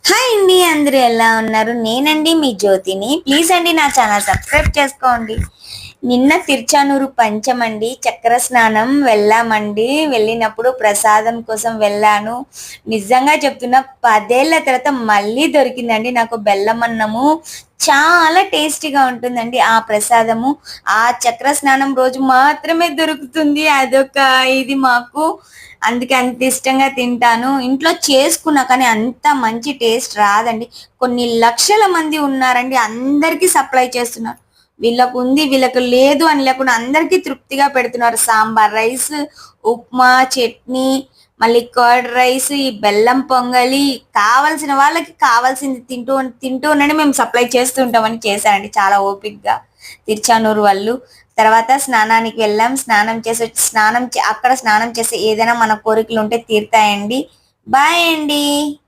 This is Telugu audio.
హాయ్ అండి, అందరూ ఎలా ఉన్నారు? నేనండి మీ జ్యోతిని. ప్లీజ్ అండి నా ఛానల్ సబ్స్క్రైబ్ చేసుకోండి. నిన్న తిరుచానూరు పంచమండి, చక్ర స్నానం వెళ్ళామండి. వెళ్ళినప్పుడు ప్రసాదం కోసం వెళ్ళాను. నిజంగా చెప్తున్నా, 10 ఏళ్ల తర్వాత మళ్ళీ దొరికిందండి నాకు బెల్లం అన్నము. చాలా టేస్టీగా ఉంటుందండి ఆ ప్రసాదము. ఆ చక్ర స్నానం రోజు మాత్రమే దొరుకుతుంది. అదొక ఇది మాకు. అందుకే అంత ఇష్టంగా తింటాను. ఇంట్లో చేసుకున్నా కానీ అంత మంచి టేస్ట్ రాదండి. కొన్ని లక్షల మంది ఉన్నారండి, అందరికీ సప్లై చేస్తున్నారు. వీళ్ళకు ఉంది, వీళ్ళకు లేదు అని లేకుండా అందరికీ తృప్తిగా పెడుతున్నారు. సాంబార్ రైస్, ఉప్మా, చట్నీ, మళ్ళీ కర్డ్ రైస్, ఈ బెల్లం పొంగలి, కావాల్సిన వాళ్ళకి కావాల్సింది తింటూ తింటూ ఉండండి, మేము సప్లై చేస్తూ ఉంటామని చేశారండి చాలా ఓపిక్గా తిరుచానూరు వాళ్ళు. తర్వాత స్నానానికి వెళ్ళాం. స్నానం చేసి వచ్చి అక్కడ స్నానం చేసి ఏదైనా మన కోరికలు ఉంటే తీరుతాయండి. బాయ్ అండి.